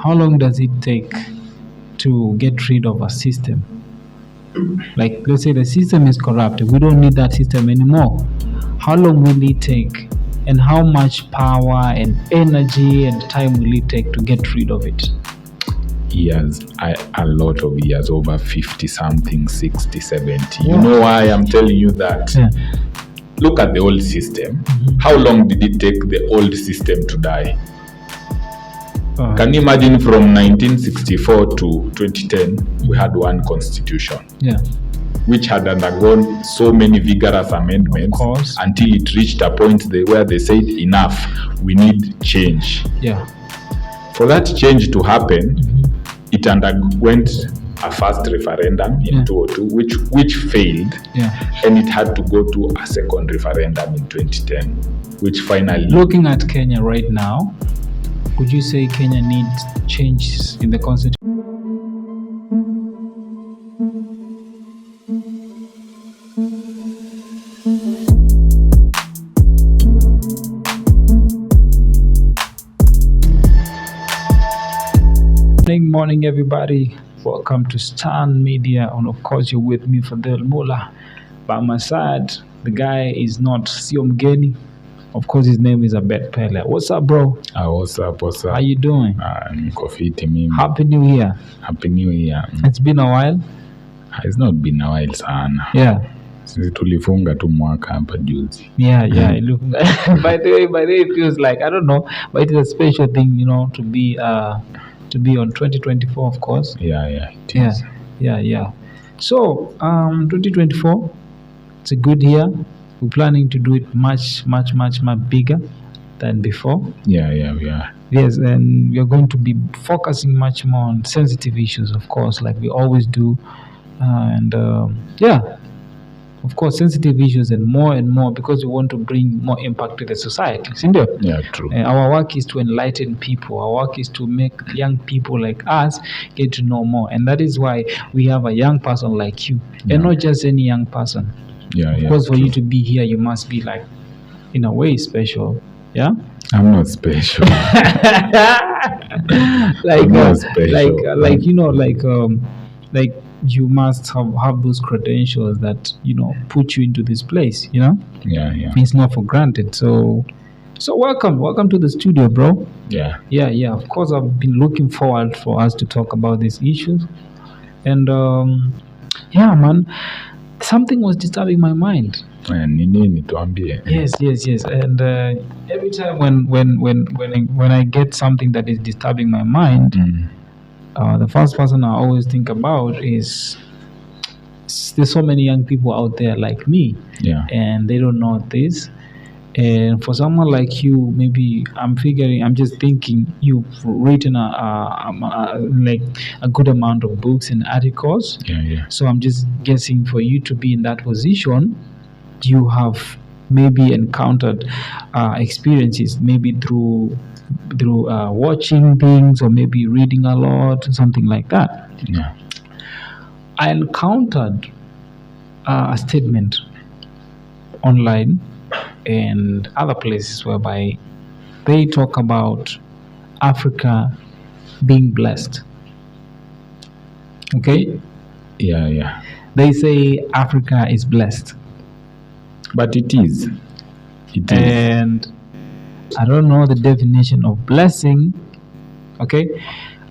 how long does it take to get rid of a system? Like, let's say the system is corrupted, we don't need that system anymore. How long will it take? And how much power and energy and time will it take to get rid of it? Years, a lot of years, over 50 something, 60, 70. You know why I'm telling you that? Yeah. Look at the old system. How long did it take the old system to die? Can you imagine from 1964 to 2010, we had one constitution, which had undergone so many vigorous amendments until it reached a point where they said, enough, we need change. Yeah. For that change to happen, it underwent a first referendum in 2002, which failed, and it had to go to a second referendum in 2010, which finally... Looking at Kenya right now, would you say Kenya needs changes in the constitution? Morning everybody, welcome to Stan Media, and of course you're with me, Fadel Mula. By my side, the guy is not Sio Mgeni. Of course his name is Abed Pele. What's up, bro? What's up? How you doing? Happy New Year. Happy New Year. It's been a while. It's not been a while sana. Yeah. Since tulifunga tu mwaka hapa juzi. Yeah. By the way it feels like, I don't know, but it is a special thing, you know, to be on 2024, of course. Yeah, it is. Yeah. So, 2024, it's a good year. We're planning to do it much bigger than before. Yeah, we are. Yes, and we're going to be focusing much more on sensitive issues, of course, like we always do. Of course, sensitive issues and more because we want to bring more impact to the society. Yeah, true. Our work is to enlighten people. Our work is to make young people like us get to know more. And that is why we have a young person like you. And not just any young person. Of course, for you to be here, you must be like, in a way, special. Yeah? I'm not special. Like you must have those credentials that, you know, put you into this place, you know? Yeah. It's not for granted. So welcome to the studio, bro. Yeah. Of course, I've been looking forward for us to talk about these issues. And man, something was disturbing my mind. Yes. And every time when I get something that is disturbing my mind, the first person I always think about is there's so many young people out there like me, and they don't know this. And for someone like you, maybe I'm just thinking you've written a good amount of books and articles. Yeah. So I'm just guessing for you to be in that position, you have maybe encountered experiences, maybe through watching things or maybe reading a lot, something like that. Yeah. I encountered a statement online and other places whereby they talk about Africa being blessed. Okay? Yeah. They say Africa is blessed. But it is. And I don't know the definition of blessing. Okay?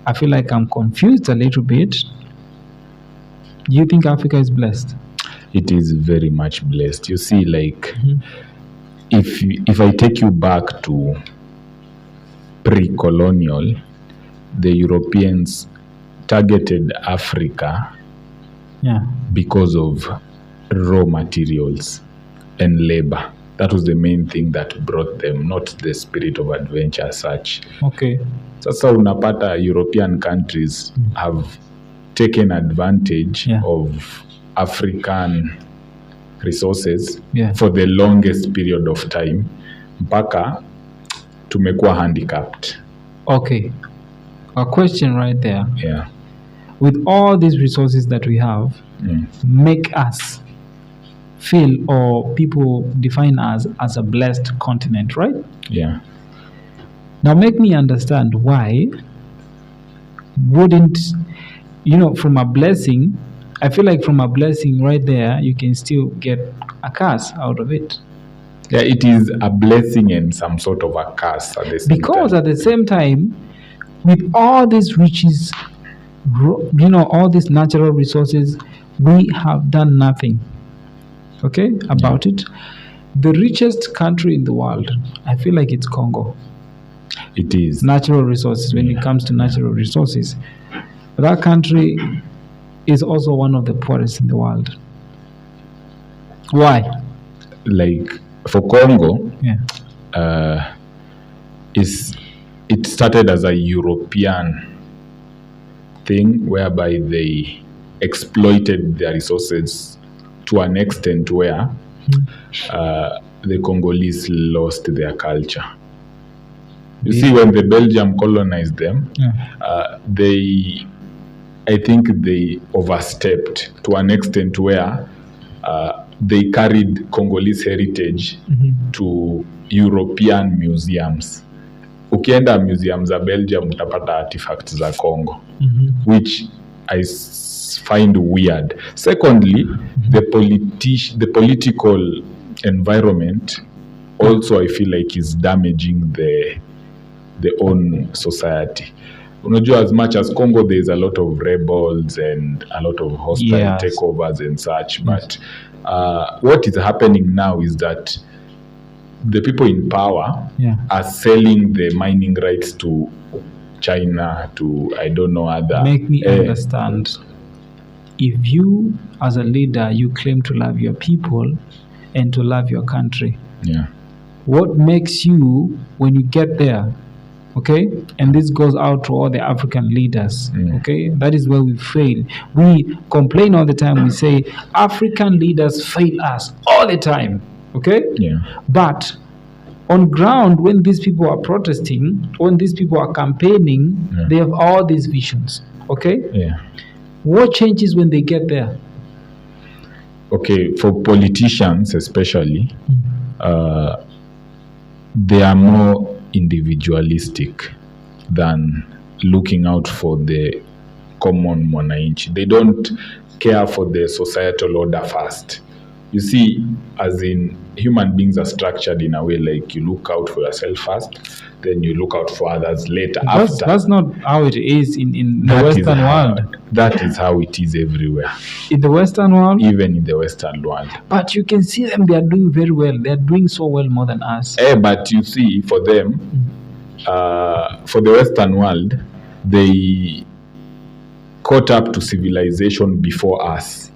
I feel like I'm confused a little bit. Do you think Africa is blessed? It is very much blessed. You see, like, if I take you back to pre-colonial, the Europeans targeted Africa because of raw materials and labor. That was the main thing that brought them, not the spirit of adventure as such. Okay. Sasa unapata European countries have taken advantage of African resources for the longest period of time. Mpaka tumekuwa handicapped. Okay. A question right there. Yeah. With all these resources that we have, make us feel, or people define us as a blessed continent, right? Yeah. Now make me understand why wouldn't, from a blessing, I feel like from a blessing right there, you can still get a curse out of it. Yeah, it is a blessing and some sort of a curse at the same Because time. at the same time, with all these riches, all these natural resources, we have done nothing, about it. The richest country in the world, I feel like it's Congo. It is. Natural resources, when it comes to natural resources. That country is also one of the poorest in the world. Why? Like, for Congo, Yeah. it started as a European thing whereby they exploited their resources to an extent where the Congolese lost their culture. You see, when the Belgium colonized them, I think they overstepped to an extent where they carried Congolese heritage to European museums. Ukienda museums za Belgium utapata artifacts za Congo, which I find weird. Secondly, the political environment also, I feel like, is damaging the own society. Unajua, as much as Congo, there's a lot of rebels and a lot of hostile takeovers and such, but what is happening now is that the people in power are selling the mining rights to China, to I don't know other. Make me understand. If you, as a leader, you claim to love your people and to love your country, what makes you, when you get there, and this goes out to all the African leaders, that is where we fail. We complain all the time. We say African leaders fail us all the time, but on ground, when these people are protesting, when these people are campaigning, they have all these visions, What changes when they get there? For politicians especially, they are more individualistic than looking out for the common mwananchi. They don't care for the societal order first. You see, as in, human beings are structured in a way like you look out for yourself first, then you look out for others later. That's not how it is in the Western world. That is how it is everywhere. In the Western world? Even in the Western world. But you can see them, they are doing very well. They are doing so well more than us. But you see, for them, for the Western world, they caught up to civilization before us.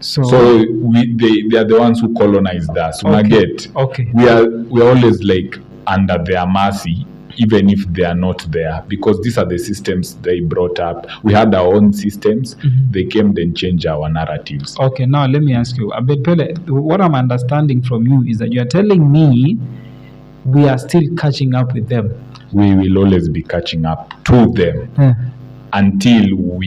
So they are the ones who colonized us. We are always like under their mercy, even if they are not there, because these are the systems they brought up. We had our own systems. They came and changed our narratives. Okay, now let me ask you, Abed, what I'm understanding from you is that you are telling me we are still catching up with them. We will always be catching up to them until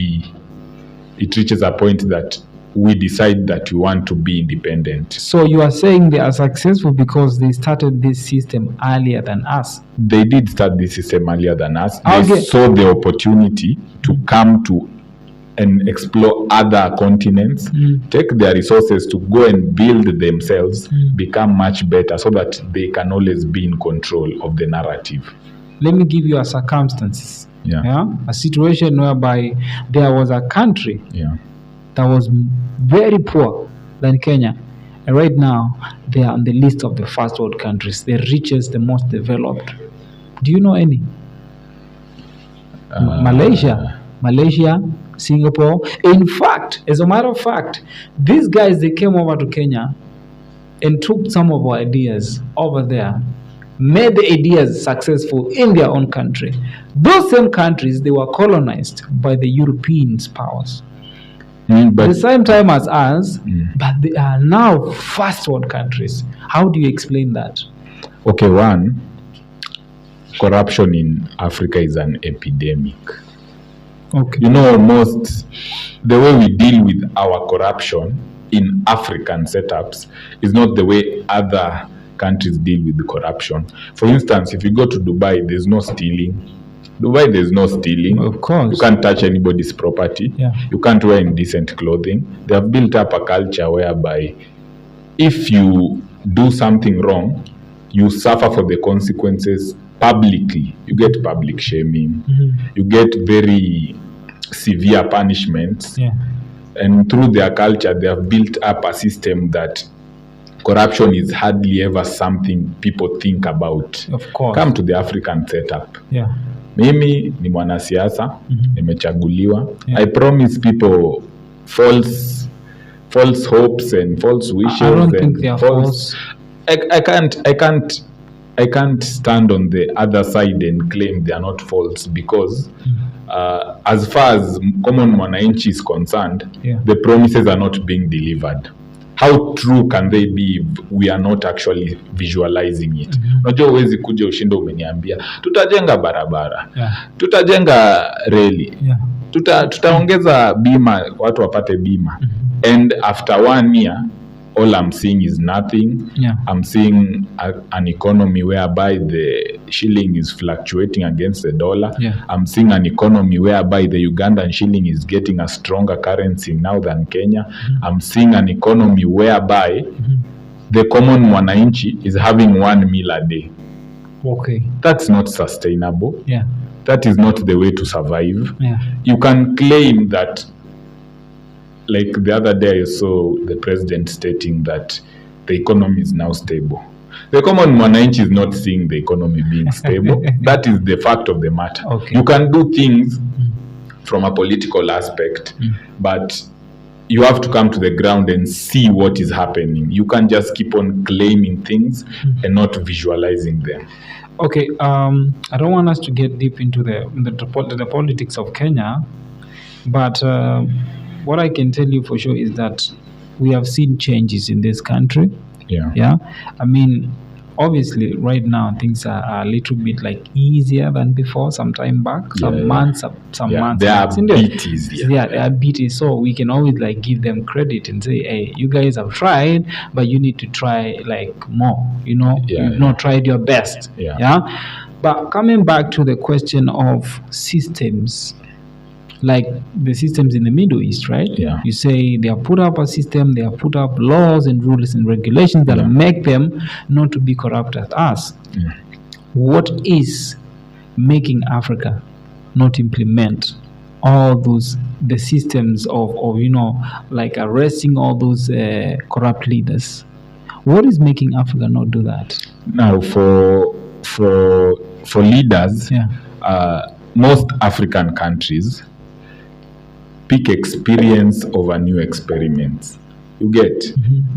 it reaches a point that we decide that we want to be independent. So you are saying they are successful because they started this system earlier than us? They did start this system earlier than us. They saw the opportunity to come to and explore other continents, take their resources to go and build themselves, become much better so that they can always be in control of the narrative. Let me give you a circumstance. A situation whereby there was a country that was very poor than Kenya. And right now, they are on the list of the first world countries, the richest, the most developed. Do you know any? Malaysia, Singapore. In fact, as a matter of fact, these guys, they came over to Kenya and took some of our ideas over there, made the ideas successful in their own country. Those same countries, they were colonized by the European powers. At the same time as us, but they are now first world countries. How do you explain that? Okay, one, corruption in Africa is an epidemic. Okay. You know, the way we deal with our corruption in African setups is not the way other countries deal with the corruption. For instance, if you go to Dubai, there's no stealing. Dubai, there's no stealing. Of course. You can't touch anybody's property. Yeah. You can't wear indecent clothing. They have built up a culture whereby if you do something wrong, you suffer for the consequences publicly. You get public shaming. You get very severe punishments. Yeah. And through their culture, they have built up a system that corruption is hardly ever something people think about. Of course. Come to the African setup. Yeah. Mimi ni mwanasiasa, nimechaguliwa. Yeah. I promise people false hopes and false wishes. I don't think they are false. I can't stand on the other side and claim they are not false because as far as common mwananchi is concerned, yeah, the promises are not being delivered. How true can they be if we are not actually visualizing it? Unajua huwezi kuja ushindo umeniambia tutajenga barabara, yeah, tutajenga reli, yeah, tutaongeza bima, watu wapate bima, and after 1 year all I'm seeing is nothing. Yeah. I'm seeing an economy whereby the shilling is fluctuating against the dollar. Yeah. I'm seeing an economy whereby the Ugandan shilling is getting a stronger currency now than Kenya. I'm seeing an economy whereby the common mwananchi is having 1 meal a day. Okay. That's not sustainable. Yeah. That is not the way to survive. Yeah. You can claim that, like the other day I saw the president stating that the economy is now stable. The common mwananchi is not seeing the economy being stable. That is the fact of the matter. Okay. You can do things from a political aspect, but you have to come to the ground and see what is happening. You can't just keep on claiming things and not visualizing them. Okay, I don't want us to get deep into the politics of Kenya, but what I can tell you for sure is that we have seen changes in this country. Yeah. Yeah. I mean, obviously, right now things are a little bit like easier than before. Some time back, some months. They are a bit easier. Yeah, they are a bit easier. So we can always like give them credit and say, "Hey, you guys have tried, but you need to try like more. You know, you've not tried your best." Yeah. But coming back to the question of systems, like the systems in the Middle East, right? Yeah. You say they have put up a system, they have put up laws and rules and regulations that make them not to be corrupt as us. Yeah. What is making Africa not implement all the systems of you know, like arresting all those corrupt leaders? What is making Africa not do that? Now, for leaders, most African countries pick experience over new experiments. You get?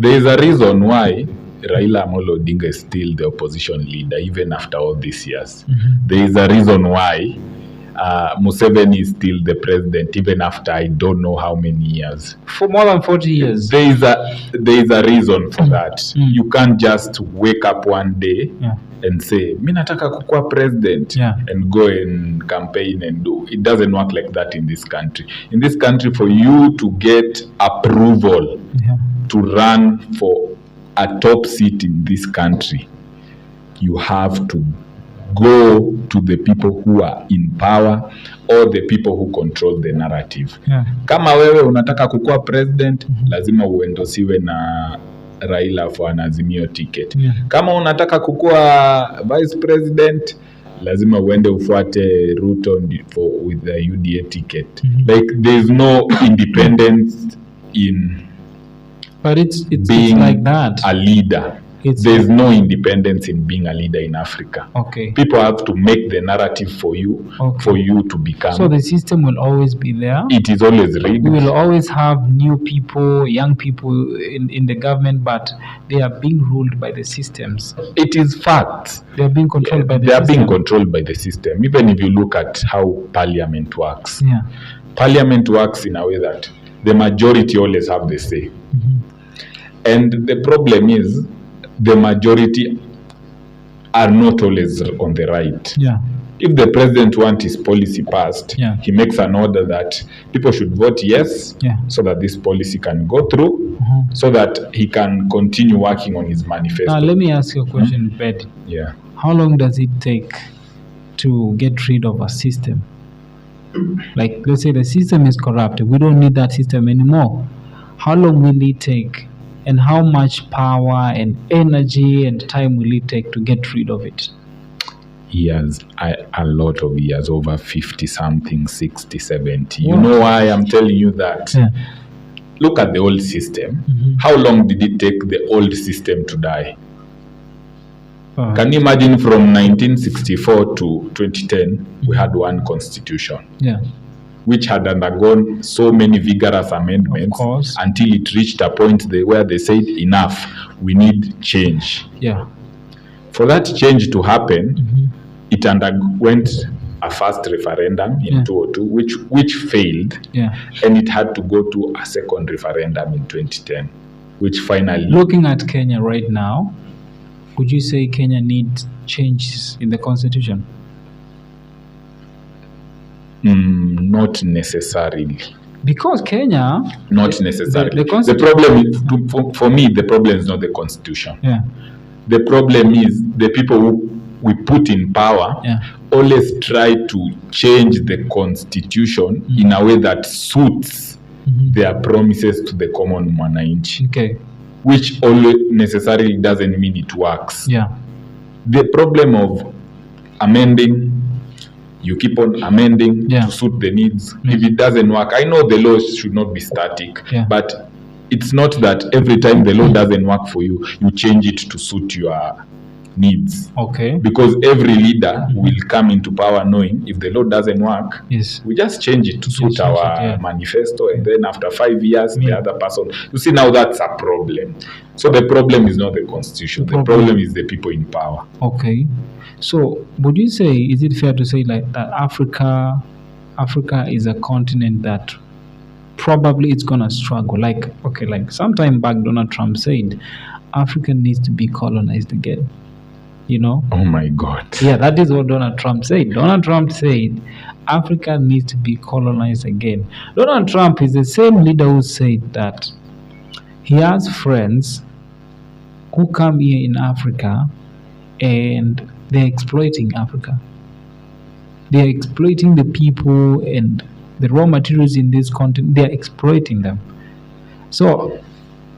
There is a reason why Raila Amolo Odinga is still the opposition leader even after all these years. There is a reason why Museveni is still the president even after I don't know how many years. For more than 40 years. There is a reason for that. You can't just wake up one day and say, "Mi nataka kukua president," and go and campaign and do. It doesn't work like that in this country. In this country, for you to get approval to run for a top seat in this country, you have to go to the people who are in power or the people who control the narrative. Kama wewe unataka kukua president, lazima uendosiwe na Raila for an Azimio ticket. Kama unataka kukua vice president, lazima uende ufuate Ruto with the UDA ticket. Like there's no independence in being like that. A leader. There's no independence in being a leader in Africa. Okay. People have to make the narrative for you, for you to become. So the system will always be there. It is always rigged. We will always have new people, young people in the government, but they are being ruled by the systems. It is fact. They are being controlled by the system. They are being controlled by the system. Even if you look at how parliament works. Yeah. Parliament works in a way that the majority always have the say. And the problem is, the majority are not always on the right. Yeah. If the president wants his policy passed, he makes an order that people should vote yes, so that this policy can go through, so that he can continue working on his manifesto. Now, let me ask you a question, Betty. Yeah. How long does it take to get rid of a system. Like, let's say the system is corrupted, we don't need that system anymore. How long will it take? And how much power and energy and time will it take to get rid of it? Years, a lot of years, over 50 something, 60, 70. You know why I'm telling you that? Yeah. Look at the old system. How long did it take the old system to die? Can you imagine from 1964 to 2010, we had one constitution, which had undergone so many vigorous amendments until it reached a point where they said, enough, we need change. Yeah. For that change to happen, it underwent a first referendum in 2002, which failed, and it had to go to a second referendum in 2010, which finally... Looking at Kenya right now, would you say Kenya needs changes in the constitution? Not necessarily. Because Kenya... Not necessarily. The problem is, for me, the problem is not the constitution. Yeah. The problem is the people who we put in power always try to change the constitution in a way that suits their promises to the common mwananchi. Okay. Which always necessarily doesn't mean it works. Yeah. The problem of amending, you keep on amending to suit the needs. If it doesn't work, I know the law should not be static, but it's not that every time the law doesn't work for you, you change it to suit your needs. Okay. Because every leader will come into power knowing if the law doesn't work, we just change it to suit our manifesto, and then after 5 years, the other person. You see, now that's a problem. So the problem is not the constitution. The problem is the people in power. Okay. So would you say, is it fair to say like that Africa is a continent that probably it's gonna struggle? Like, okay, like sometime back Donald Trump said Africa needs to be colonized again. You know? Oh my God. Yeah, that is what Donald Trump said. Donald Trump said Africa needs to be colonized again. Donald Trump is the same leader who said that he has friends who come here in Africa and they're exploiting Africa. They're exploiting the people and the raw materials in this continent. They're exploiting them. So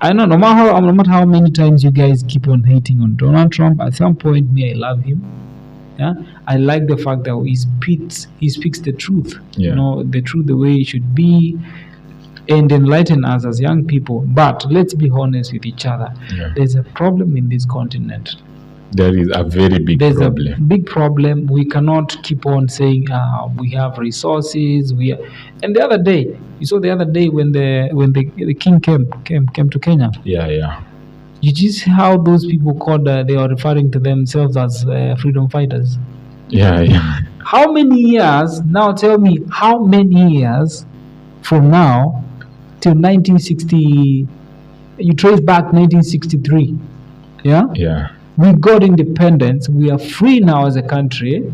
I know no matter how many times you guys keep on hating on Donald Trump, at some point, me, I love him. Yeah, I like the fact that he speaks the truth. You know, the truth the way it should be, and enlighten us as young people. But let's be honest with each other. There's a problem in this continent. There is a very big problem. There's a big problem. We cannot keep on saying we have resources. And the other day, you saw the other day when the king came to Kenya. Yeah. You just how those people called. They are referring to themselves as freedom fighters. Yeah. How many years? Now tell me, how many years from now till 1960? You trace back 1963. Yeah. We got independence. We are free now as a country,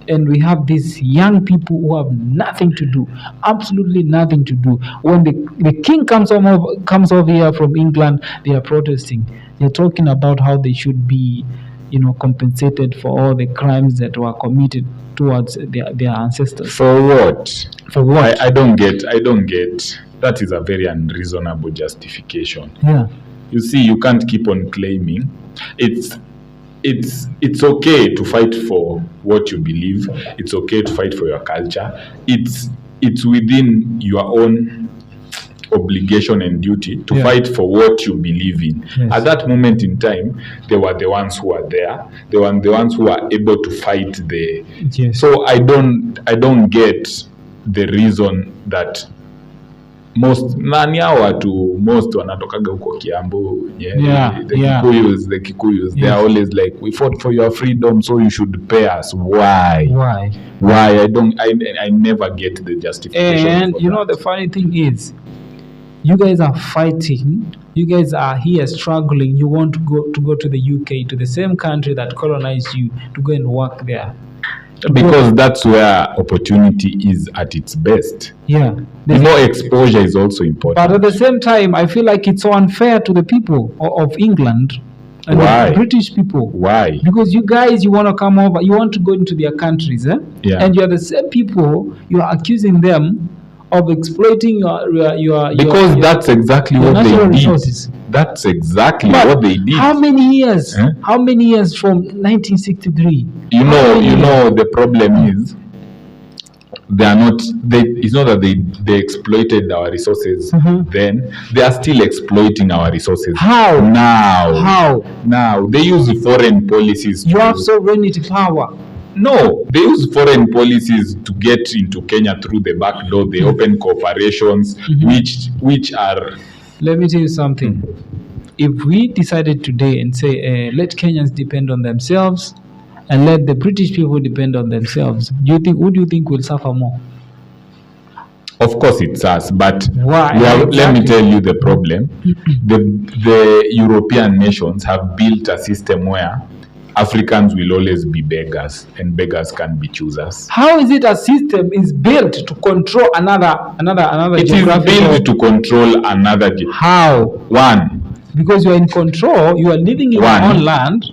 and we have these young people who have nothing to do, absolutely nothing to do. When the king comes over here from England, they are protesting. They're talking about how they should be, compensated for all the crimes that were committed towards their ancestors. For what? For what? I don't get. That is a very unreasonable justification. Yeah. You see, you can't keep on claiming. It's okay to fight for what you believe. It's okay to fight for your culture. It's within your own obligation and duty to fight for what you believe in. Yes. At that moment in time, they were the ones who were there. They were the ones who were able to fight So I don't get the reason that most wanatokaga huko Kiambu, the Kikuyus, they are always like, we fought for your freedom, so you should pay us. Why? I never get the justification. And the funny thing is, you guys are fighting. You guys are here struggling. You want to go to the UK, to the same country that colonized you, to go and work there. Because that's where opportunity is at its best. Yeah. Exposure is also important. But at the same time, I feel like it's so unfair to the people of England And Why? the British people. Why? Because you guys, you want to come over, you want to go into their countries, Yeah. and you are the same people, you are accusing them of exploiting Because that's exactly what they natural did. resources. That's exactly But what they did. how many years? Eh? How many years from 1963? You know, the problem is it's not that they exploited our resources then. They are still exploiting our resources. How? Now they use foreign policies. You have sovereignty power. No, they use foreign policies to get into Kenya through the back door. They open corporations which are. Let me tell you something. If we decided today and say, let Kenyans depend on themselves and let the British people depend on themselves, who do you think will suffer more? Of course it's us, but why? Let me tell you the problem. The European nations have built a system where Africans will always be beggars, and beggars can be choosers. How is it a system is built to control another? It is built to control another. How? One. Because you are in control, you are living in your own land.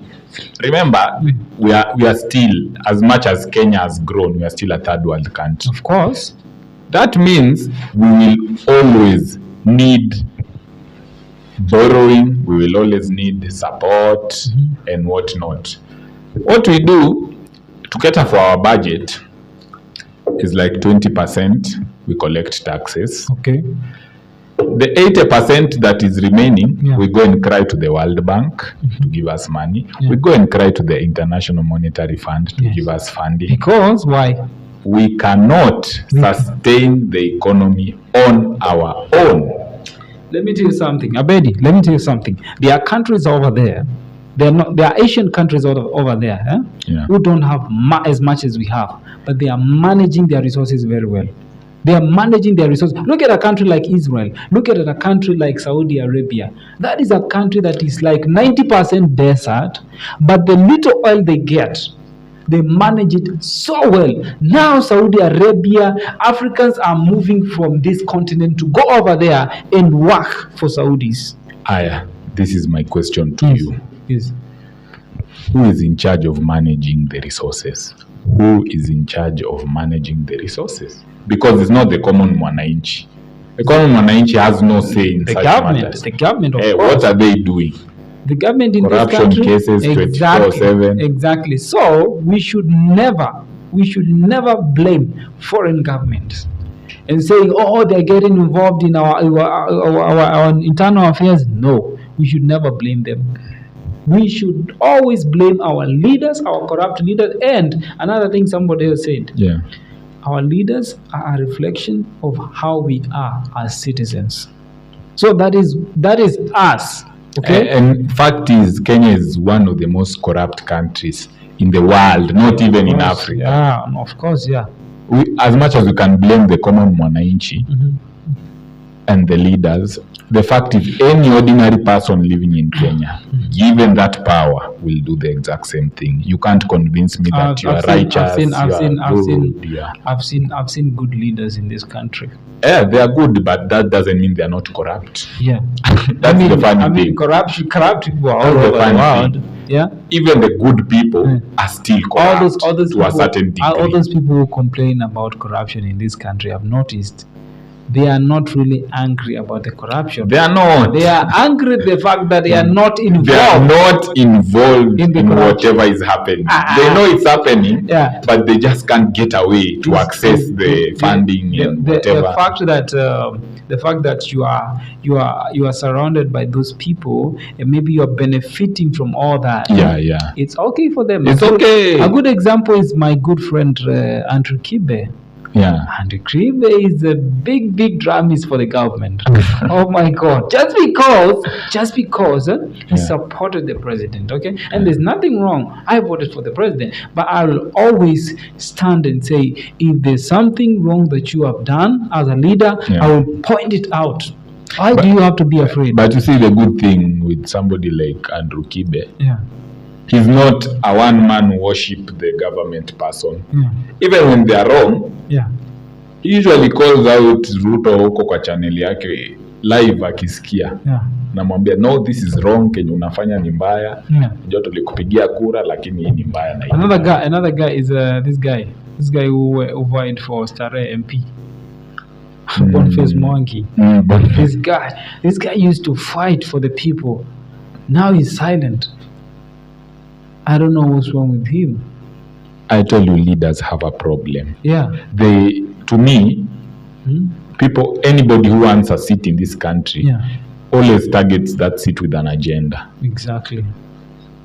Remember, we are still, as much as Kenya has grown, we are still a third world country. Of course. That means we will always need borrowing, we will always need support and whatnot. What we do to cater for our budget is like 20% we collect taxes. Okay. The 80% that is remaining, we go and cry to the World Bank to give us money. We go and cry to the International Monetary Fund to give us funding. Because why? We cannot sustain the economy on our own. Let me tell you something, Abedi. Let me tell you something. There are countries over there. There are Asian countries over there who don't have as much as we have, but they are managing their resources very well. They are managing their resources. Look at a country like Israel. Look at a country like Saudi Arabia. That is a country that is like 90% desert, but the little oil they get, they manage it so well. Now Saudi Arabia, Africans are moving from this continent to go over there and work for Saudis. Aya, this is my question to you. Yes. Who is in charge of managing the resources? Who is in charge of managing the resources? Because it's not the common mwananchi. The common mwananchi has no say in such matters. The government, of course. What are they doing? The government in corruption this country, cases 24/7. Exactly. So we should never blame foreign governments and saying, "Oh, they're getting involved in our internal affairs." No, we should never blame them. We should always blame our leaders, our corrupt leaders. And another thing somebody else said, our leaders are a reflection of how we are as citizens. So that is us. Okay. And fact is, Kenya is one of the most corrupt countries in the world, not even in Africa. Yeah, of course, yeah. As much as we can blame the common mwananchi and the leaders, the fact is any ordinary person living in Kenya, given that power, will do the exact same thing. You can't convince me that you are righteous. I've seen good leaders in this country. Yeah, they are good, but that doesn't mean they are not corrupt. Yeah, that's the funny thing. Corrupt people are all over the world. Yeah, even the good people are still corrupt to a certain degree. All those people who complain about corruption in this country, I've noticed, they are not really angry about the corruption. They are not. They are angry at the fact that they are not involved. They are not involved in whatever is happening. They know it's happening, but they just can't get away to access the funding and whatever. The fact that you are surrounded by those people and maybe you are benefiting from all that. Yeah. It's okay for them. It's okay. A good example is my good friend Andrew Kibe. Yeah. And Kibe is a big dramas for the government. Oh my God! Just because he supported the president, okay? And there's nothing wrong. I voted for the president, but I will always stand and say, if there's something wrong that you have done as a leader, I will point it out. Why do you have to be afraid? But you see, the good thing with somebody like Andrew Kibe, he's not a one-man worship the government person. Even when they are wrong, he usually calls out Ruto huko kwa channel yake live akisikia. Namwambia no, this is wrong, kenye unafanya ni mbaya. Ndio tulikupigia kura lakini hii ni mbaya na another guy is this guy who vied for Starehe MP. Boniface Mwangi. This guy used to fight for the people. Now he's silent. I don't know what's wrong with him. I tell you, leaders have a problem. To me, people, anybody who wants a seat in this country, always targets that seat with an agenda. Exactly.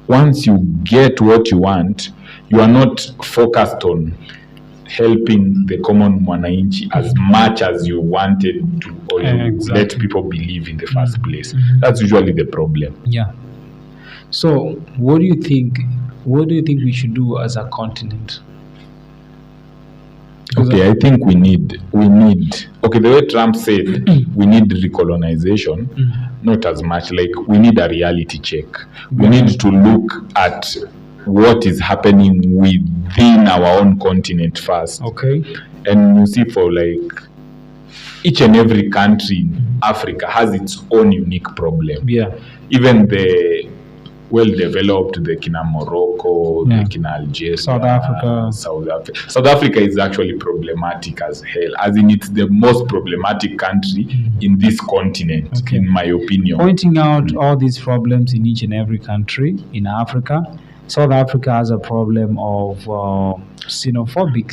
Once you get what you want, you are not focused on helping the common mwananchi as much as you wanted to, or let people believe in the first place. That's usually the problem. So, what do you think we should do as a continent? I think we need the way Trump said we need recolonization, not as much, like we need a reality check. We need to look at what is happening within our own continent first. And you see, for like each and every country in Africa has its own unique problem. Even the well-developed, the Kina Morocco, the Kina Algeria, South Africa. South Africa is actually problematic as hell. As in, it's the most problematic country in this continent, in my opinion. Pointing out all these problems in each and every country in Africa, South Africa has a problem of xenophobic.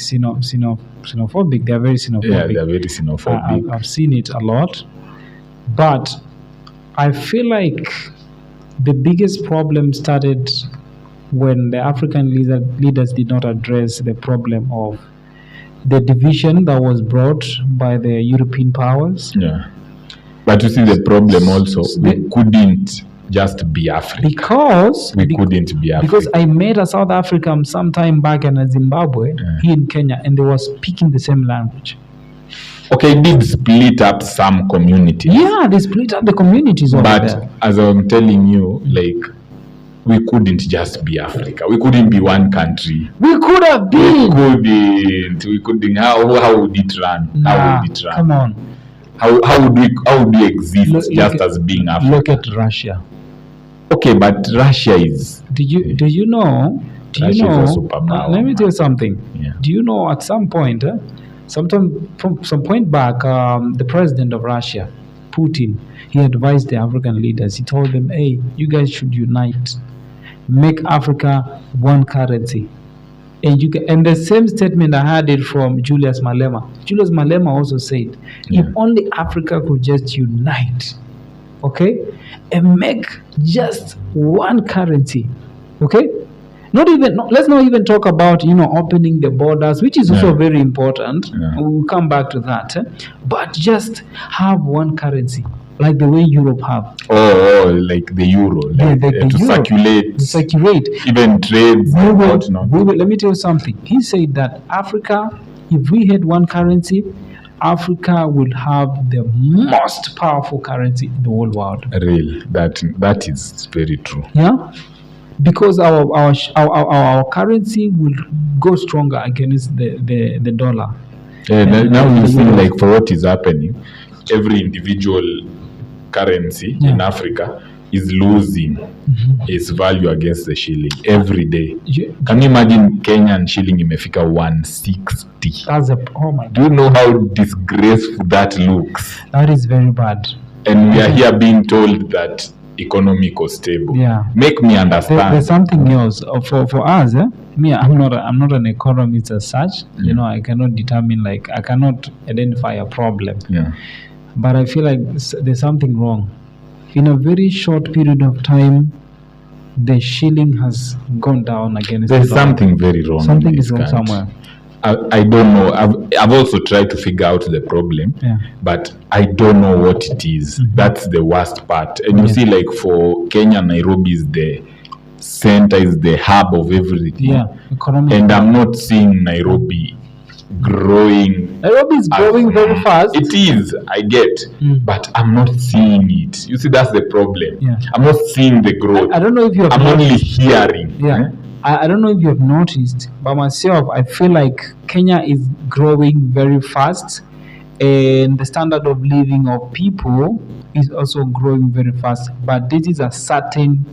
They are very xenophobic. Yeah, they are very xenophobic. I've seen it a lot. But I feel like the biggest problem started when the African leaders did not address the problem of the division that was brought by the European powers. But you see the problem also, we couldn't just be Africa. Couldn't be Africa. Because I met a South African some time back in Zimbabwe, here in Kenya, and they were speaking the same language. It did split up some communities. They split up the communities over there. But as I'm telling you, like, we couldn't just be Africa. We couldn't be one country. We could have been. We couldn't. How would it run? How would it run? Come on. How would we exist as being Africa? Look at Russia. But Russia is. Do you know? Russia is a superpower. Let me tell you something. Do you know at some point? Some point back, the president of Russia, Putin, he advised the African leaders. He told them, "Hey, you guys should unite, make Africa one currency." And the same statement I had it from Julius Malema. Julius Malema also said, if only Africa could just unite, and make just one currency, let's not even talk about opening the borders, which is also very important. We'll come back to that. But just have one currency, like the way Europe have. Like the euro, to circulate, even trades. Let me tell you something. He said that Africa, if we had one currency, Africa would have the most powerful currency in the whole world. Real, that is very true. Because our currency will go stronger against the dollar. Now you see, like, for what is happening, every individual currency in Africa is losing its value against the shilling every day. Can you imagine Kenyan shilling imefika 160? Do you know how disgraceful that looks? That is very bad. And we are here being told that economic or stable. Make me understand. There's something else for us. Me, I'm not an economist as such. I cannot determine, I cannot identify a problem. But I feel like there's something wrong. In a very short period of time, the shilling has gone down against. There's something very wrong. Something is wrong somewhere. I don't know. I've also tried to figure out the problem, but I don't know what it is. That's the worst part. And you see, like, for Kenya, Nairobi is the center, is the hub of everything. And I'm not seeing Nairobi growing. Nairobi is growing very fast. It is, I get, but I'm not seeing it. You see, that's the problem. I'm not seeing the growth. I don't know if I'm only hearing. I don't know if you have noticed, but myself, I feel like Kenya is growing very fast, and the standard of living of people is also growing very fast. But this is a certain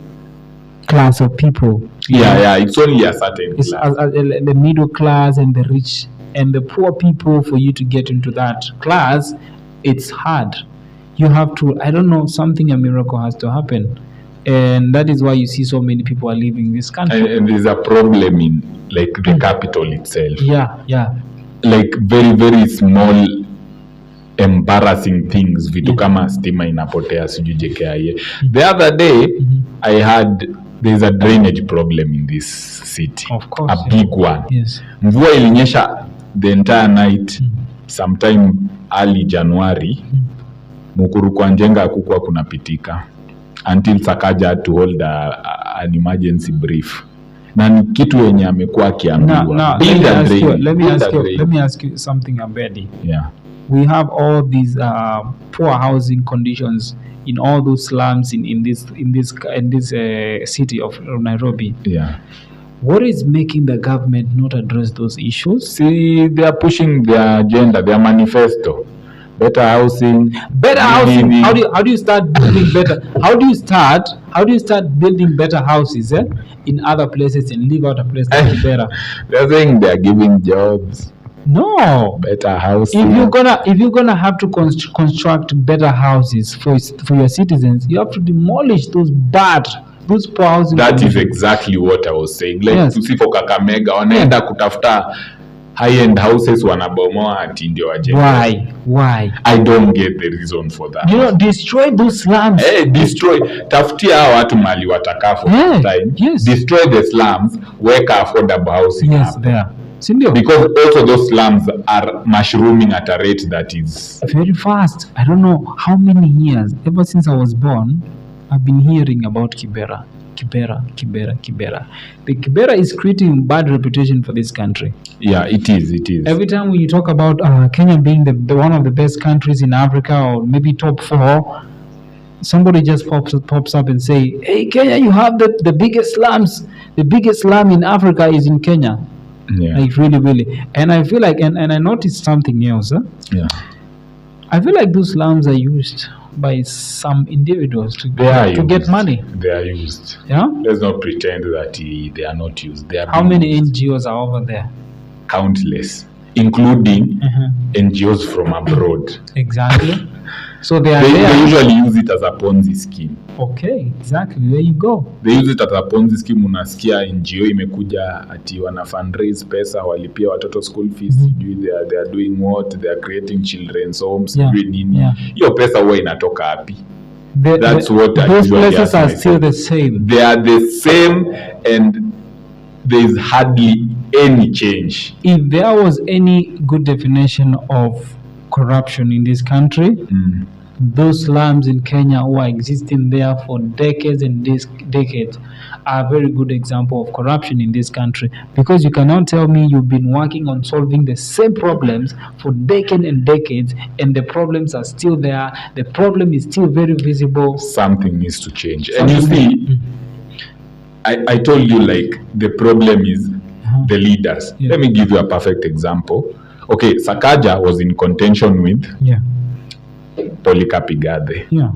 class of people. Yeah, it's only a certain it's class. The middle class and the rich and the poor people. For you to get into that class, it's hard. You have to, I don't know, a miracle has to happen. And that is why you see so many people are leaving this country. And there's a problem in like the capital itself. Yeah. Like very, very small embarrassing things, vitu kama stima inapotea sijui JKIA. The other day, I heard there's a drainage problem in this city. Of course. A big one. Yes. Mvua ilinyesha the entire night, sometime early January. Mukuru kwa Njenga hakukuwa kunapitika until Sakaja had to hold an emergency brief. Na ni kitu yenye amekuwa akiambiwa. Let me ask you something, Abedi. Yeah. We have all these poor housing conditions in all those slums in this city of Nairobi. Yeah. What is making the government not address those issues? See, they are pushing their agenda, their manifesto. Better housing. How do you start building better? How do you start building better houses in other places and leave out a place like Kibera? They're saying they are giving jobs. No. Better housing. If you're gonna have to construct better houses for your citizens, you have to demolish those poor housing. That is exactly what I was saying. Like yes. Tusifo Kakamega wanaenda kutafuta high-end houses wanabomoa ati ndio wajenge. Why? I don't get the reason for that. Destroy those slums. Destroy. Tafutia hao watu mali wataka for time. Yes. Destroy the slums, weka affordable housing. Yes, there. Because also those slums are mushrooming at a rate that is very fast. I don't know how many years, ever since I was born, I've been hearing about Kibera. The Kibera is creating bad reputation for this country. Yeah, it is. Every time when you talk about Kenya being the one of the best countries in Africa, or maybe top 4, somebody just pops up and say, "Hey, Kenya, you have the biggest slums. The biggest slum in Africa is in Kenya." Yeah. Like really. And I feel like, and I noticed something else. Yeah. I feel like those slums are used by some individuals to get money. They are used. Yeah. Let's not pretend that they are not used. They are. How many NGOs are over there? Countless, including NGOs from abroad. Exactly. So they usually use it as a Ponzi scheme. Okay, exactly. There you go. They use it as a Ponzi scheme. Unasikia NGO imekuja ati wana fundraise pesa walipia watoto school fees. They are doing what? They are creating children's homes. Hiyo pesa huwa inatoka wapi? That's what those places are still the same. They are the same, and there is hardly any change. If there was any good definition of corruption in this country, those slums in Kenya who are existing there for decades and decades are a very good example of corruption in this country, because you cannot tell me you've been working on solving the same problems for decades and decades and the problems are still there. The problem is still very visible. Something needs to change. And you see, I told you, like, the problem is the leaders. Let me give you a perfect example. Okay, Sakaja was in contention with Polycarp Igathe. Yeah.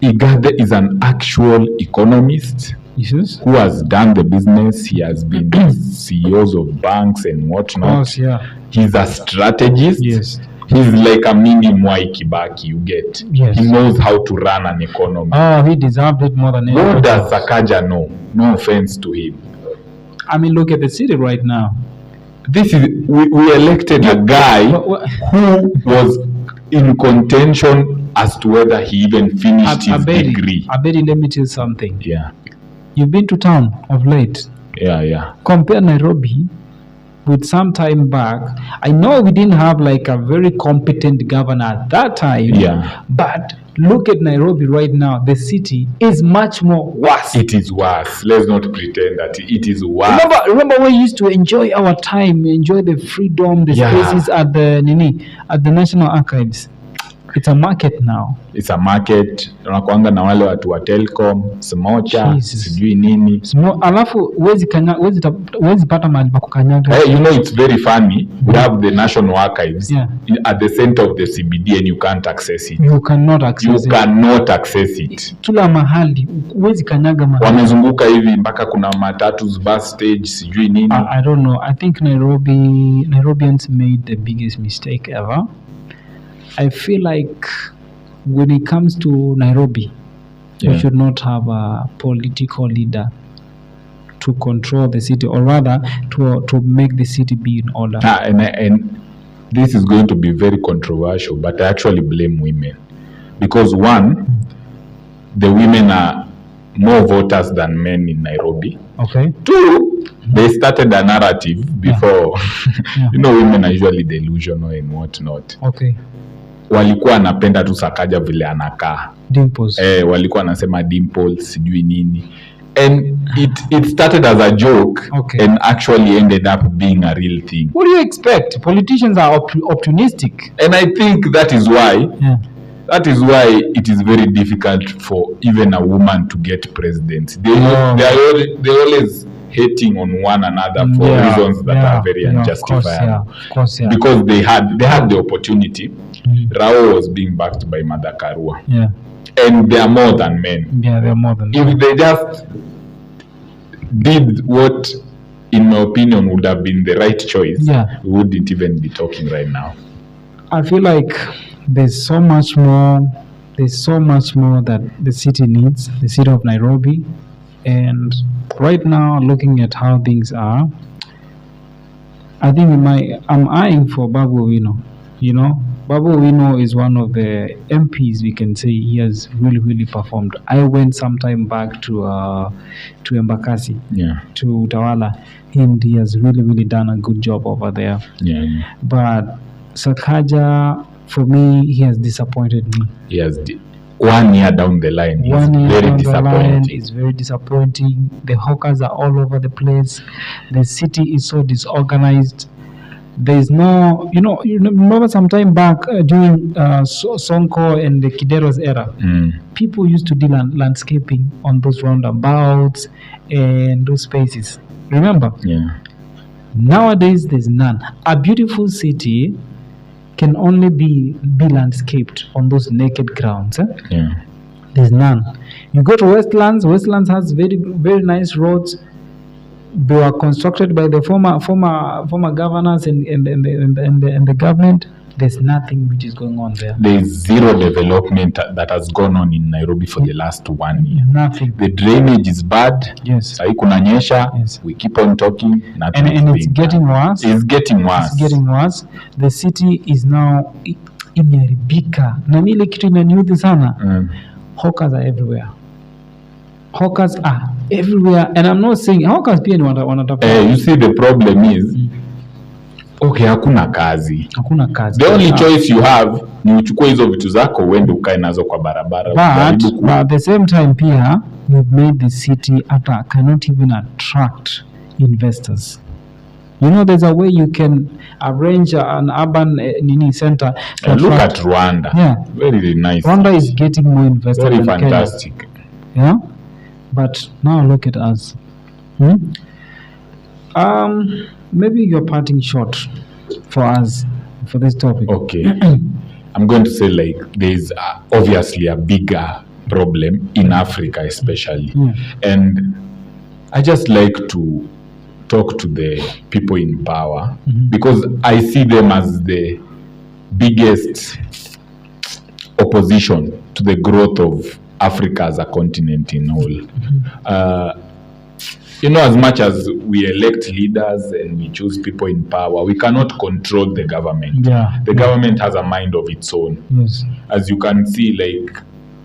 Igathe is an actual economist who has done the business. He has been CEOs of banks and whatnot. Of course, yeah. He's a strategist. Yes. He's like a mini Mwai Kibaki, you get. Yes. He knows how to run an economy. Oh, he deserved it more than anyone. What does Sakaja know? No offense to him. I mean, look at the city right now. We elected a guy who was in contention as to whether he even finished his degree. Abedi, let me tell you something. Yeah. You've been to town of late. Yeah. Compare Nairobi with some time back. I know we didn't have like a very competent governor at that time. Yeah. But look at Nairobi right now. The city is much more worse. It is worse. Let's not pretend that it is worse. Remember we used to enjoy our time, enjoy the freedom, the spaces at the National Archives. It's a market now. It's a market. Unakuanga na wale watu wa Telcom, Smocha, sijui nini. Alafu wezi pata mahali pa kukanyaga. Hey, you know, it's very funny. We have the National Archives at the center of the CBD and you can't access it. You cannot access it. Kila mahali wezi kanyaga mahali. Wamezunguka hivi mpaka kuna matatus, bus stage, sijui nini. I don't know. I think Nairobians made the biggest mistake ever. I feel like when it comes to Nairobi, we should not have a political leader to control the city, or rather to make the city be in order. And this is going to be very controversial, but I actually blame women. Because one, the women are more voters than men in Nairobi. Okay. Two, they started a narrative before. You know, women are usually delusional and whatnot. Okay. Walikuwa anapenda tu Sakaja vile anakaa. Dimples. Walikuwa anasema dimples, sijui nini. And it started as a joke and actually ended up being a real thing. What do you expect? Politicians are optimistic. And I think that is why it is very difficult for even a woman to get president. They always hating on one another for reasons that are very unjustifiable. Of course, because they had the opportunity. Rao was being backed by Martha Karua. Yeah. And they are more than men. Yeah, they are more than men. If they just did what, in my opinion, would have been the right choice, we wouldn't even be talking right now. I feel like there's so much more that the city needs, the city of Nairobi. And right now, looking at how things are, I think I'm eyeing for Babu Owino. You know, Babu Owino is one of the MPs we can say he has really, really performed. I went some time back to Embakasi, to Utawala, and he has really, really done a good job over there. But Sakaja, for me, he has disappointed me. He has 1 year down the line. It's very disappointing. The hawkers are all over the place. The city is so disorganized. There's no, you remember some time back during Sonko and the Kidero's era, people used to do landscaping on those roundabouts and those spaces. Remember? Yeah. Nowadays, there's none. A beautiful city can only be landscaped on those naked grounds. Yeah. There's none. You go to Westlands. Westlands has very, very nice roads. They were constructed by the former governors and the government. There's nothing which is going on there. There is zero development that has gone on in Nairobi for the last 1 year. Nothing. The drainage is bad. Yes. Sahi kunanyesha. Yes. We keep on talking. Nothing. And it's getting worse. It's getting worse. The city is now imeharibika. Na mimi ile kitu inaniudhi sana. Hawkers are everywhere. Hawkers are everywhere, and I'm not saying hawkers pia ni wanatafuta. You see, the problem is hakuna kazi. The only choice you have ni uchukue hizo vitu zako uende ukae nazo kwa barabara. But at the same time pia you've made the city cannot even attract investors. You know, there's a way you can arrange an urban center. Look at Rwanda. Yeah, very nice. Rwanda is getting more investors. Very fantastic. Kenya. Yeah. But now look at us. Maybe you're parting short for us for this topic. Okay. I'm going to say, like, there's obviously a bigger problem in Africa especially. And I just like to talk to the people in power because I see them as the biggest opposition to the growth of Africa as a continent in whole. As much as we elect leaders and we choose people in power, we cannot control the government. The government has a mind of its own. Yes. As you can see, like,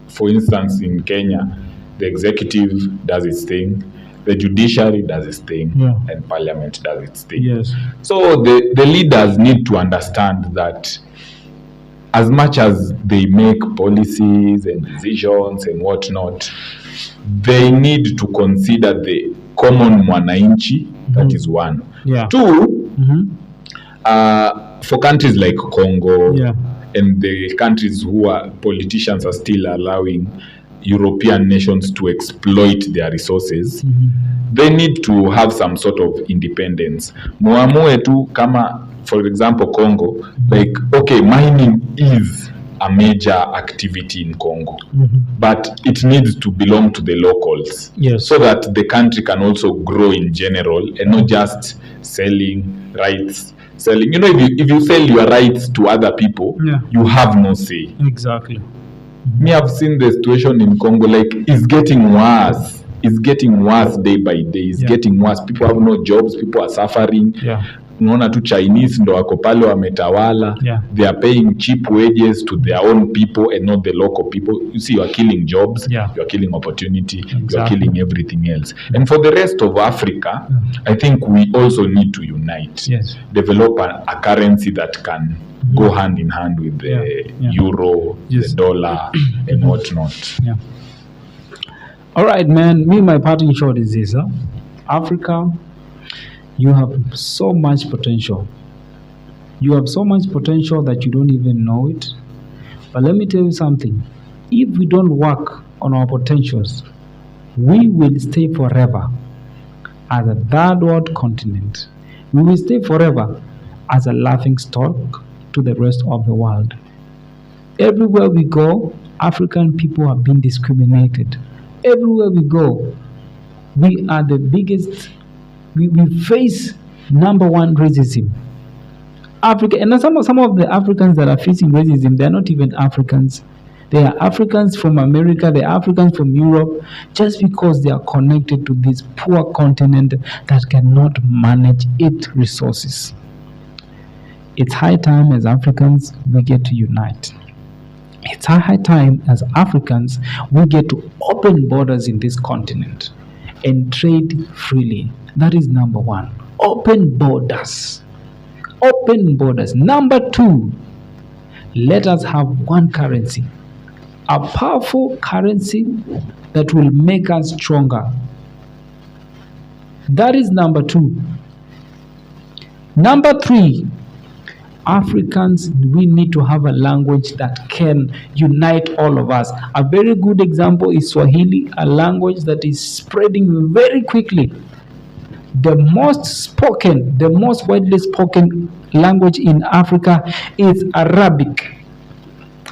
for instance, in Kenya, the executive does its thing, the judiciary does its thing, and parliament does its thing. Yes. So the leaders need to understand that as much as they make policies and decisions and whatnot, they need to consider the common mwananchi. That is one. Yeah. Two, for countries like Congo, and the countries who are politicians are still allowing European nations to exploit their resources, they need to have some sort of independence. Muamue tu kama, for example, Congo, like, okay, mining is a major activity in Congo, but it needs to belong to the locals, so that the country can also grow in general and not just selling rights. You know, if you sell your rights to other people, you have no say. Exactly. Me, I've seen the situation in Congo, like, it's getting worse. It's getting worse day by day. It's getting worse. People have no jobs. People are suffering. Unaona tu Chinese ndo wako pale wametawala. They are paying cheap wages to their own people and not the local people. You see, you are killing jobs. You are killing opportunity. You are killing everything else. And for the rest of Africa, I think we also need to unite. Develop a currency that can go hand in hand with the euro, the dollar, and whatnot. All right, man. My parting shot is this: Africa, you have so much potential. You have so much potential that you don't even know it. But let me tell you something. If we don't work on our potentials, we will stay forever as a third world continent. We will stay forever as a laughing stock to the rest of the world. Everywhere we go, African people have been discriminated. Everywhere we go, we are the biggest. We face number one racism. Africa, and some of the Africans that are facing racism, they're not even Africans. They are Africans from America, they are Africans from Europe, just because they are connected to this poor continent that cannot manage its resources. It's high time as Africans we get to unite. It's high time as Africans we get to open borders in this continent and trade freely. That is number one. Open borders. Open borders. Number two, let us have one currency. A powerful currency that will make us stronger. That is number two. Number three, Africans, we need to have a language that can unite all of us. A very good example is Swahili, a language that is spreading very quickly. The most widely spoken language in Africa is Arabic,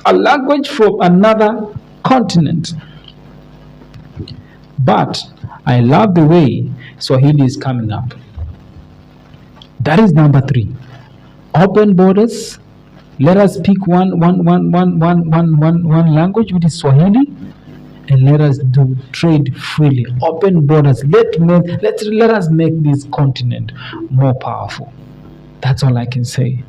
a language from another continent. But I love the way Swahili is coming up. That is number three. Open borders. Let us speak one language, which is Swahili, and let us do trade freely. Open borders. Let us make this continent more powerful. That's all I can say.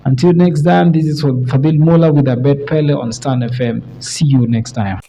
Until next time, this is Fadil Mola with Abed Pele on Stan FM. See you next time.